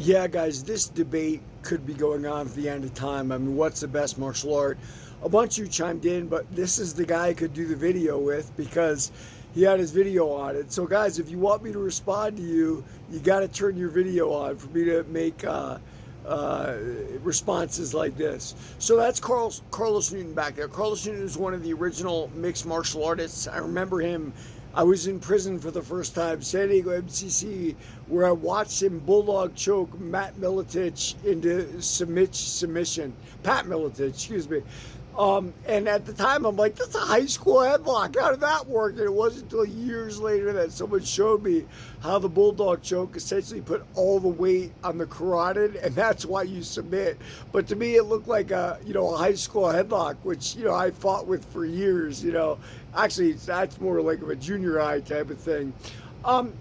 Yeah, guys, this debate could be going on for the end of time. I mean, what's the best martial art? A bunch of you chimed in, but this is the guy I could do the video with because he had his video on it. So, guys, if you want me to respond to you, you got to turn your video on for me to make responses like this. So that's Carlos Newton back there. Carlos Newton is one of the original mixed martial artists. I remember him. I was in prison for the first time, San Diego MCC, where I watched him bulldog choke Matt Miletich into submission. Pat Miletich, excuse me. And at the time, I'm like, that's a high school headlock. How did that work? And it wasn't until years later that someone showed me how the bulldog choke essentially put all the weight on the carotid, and that's why you submit. But to me, it looked like a high school headlock, which I fought with for years. Actually, that's more like of a junior high type of thing.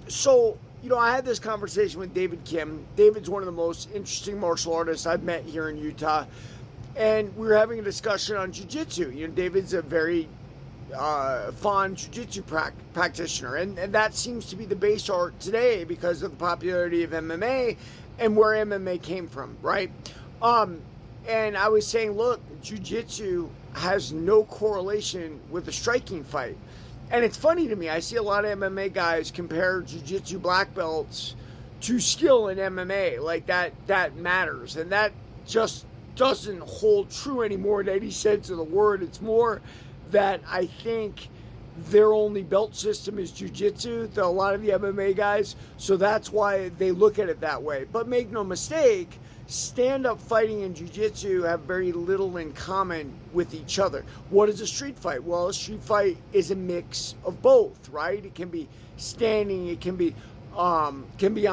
So I had this conversation with David Kim. David's one of the most interesting martial artists I've met here in Utah. And we were having a discussion on jiu-jitsu. David's a very fond jiu-jitsu practitioner. And that seems to be the base art today because of the popularity of MMA and where MMA came from, right? And I was saying, look, jiu-jitsu has no correlation with a striking fight. And it's funny to me. I see a lot of MMA guys compare jiu-jitsu black belts to skill in MMA. Like that matters. And that just doesn't hold true anymore in any sense of the word. It's more that I think their only belt system is jiu-jitsu, a lot of the MMA guys, so that's why they look at it that way. But make no mistake, stand-up fighting and jiu-jitsu have very little in common with each other. What is a street fight? Well, a street fight is a mix of both, right? It can be standing, it can be on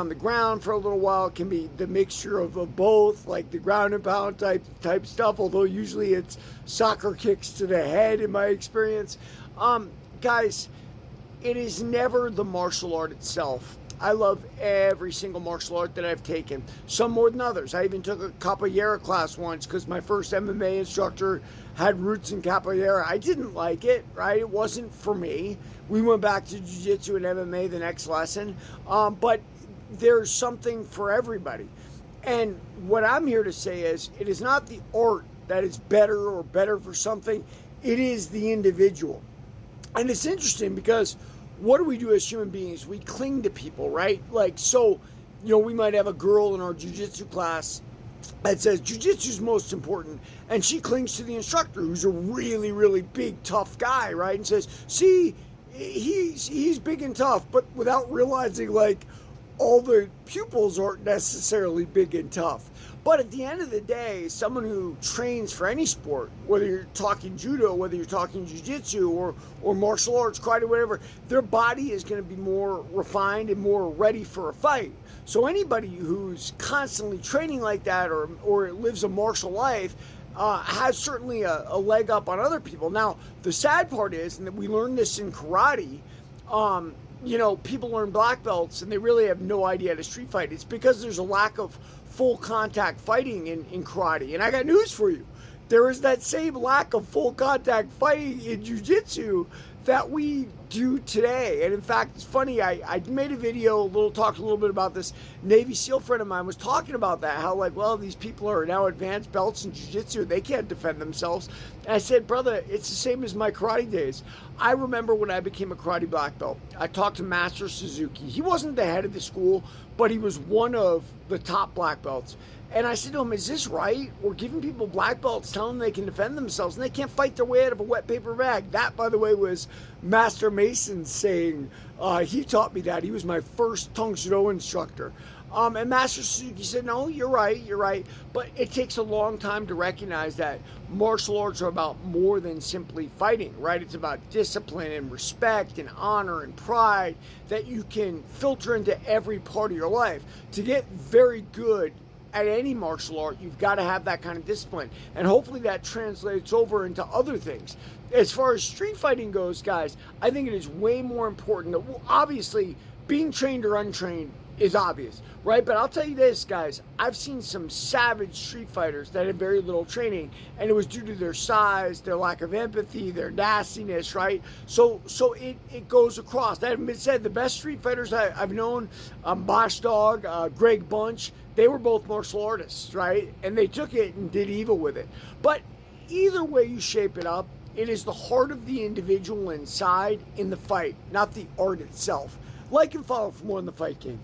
the ground for a little while. It can be the mixture of both, like the ground and pound type stuff, although usually it's soccer kicks to the head in my experience. Guys, it is never the martial art itself. I love every single martial art that I've taken, some more than others. I even took a capoeira class once because my first MMA instructor had roots in capoeira. I didn't like it, right? It wasn't for me. We went back to jiu-jitsu and MMA the next lesson. But there's something for everybody. And what I'm here to say is it is not the art that is better for something. It is the individual. And it's interesting because what do we do as human beings? We cling to people, right? We might have a girl in our jiu-jitsu class that says jiu-jitsu is most important, and she clings to the instructor, who's a really, really big, tough guy, right? And says, see, he's big and tough, but without realizing, all the pupils aren't necessarily big and tough. But at the end of the day, someone who trains for any sport, whether you're talking judo, whether you're talking jiu-jitsu or martial arts, karate, whatever, their body is going to be more refined and more ready for a fight. So anybody who's constantly training like that or lives a martial life has certainly a leg up on other people. Now, the sad part is, and that we learned this in karate, people learn black belts and they really have no idea how to street fight. It's because there's a lack of full contact fighting in karate. And I got news for you. There is that same lack of full contact fighting in jiu-jitsu that we do today. And in fact, it's funny, I made a video, talked a little bit about this. Navy SEAL friend of mine was talking about that, how these people are now advanced belts in jiu-jitsu, they can't defend themselves. And I said, brother, it's the same as my karate days. I remember when I became a karate black belt, I talked to Master Suzuki. He wasn't the head of the school, but he was one of the top black belts. And I said to him, is this right? We're giving people black belts, telling them they can defend themselves, and they can't fight their way out of a wet paper bag. That, by the way, was Master Mason saying. He taught me that. He was my first Tang Soo Do instructor. And Master Suzuki said, no, you're right. But it takes a long time to recognize that martial arts are about more than simply fighting, right? It's about discipline and respect and honor and pride that you can filter into every part of your life. To get very good at any martial art, you've got to have that kind of discipline. And hopefully that translates over into other things. As far as street fighting goes, guys, I think it is way more important that, obviously, being trained or untrained is obvious, right? But I'll tell you this, guys, I've seen some savage street fighters that had very little training, and it was due to their size, their lack of empathy, their nastiness, right? So it goes across. That having been said, the best street fighters I've known, Bosch Dog, Greg Bunch, They were both martial artists, right? And they took it and did evil with it. But either way you shape it up, it is the heart of the individual inside in the fight, not the art itself. Like and follow for more on The Fight Game.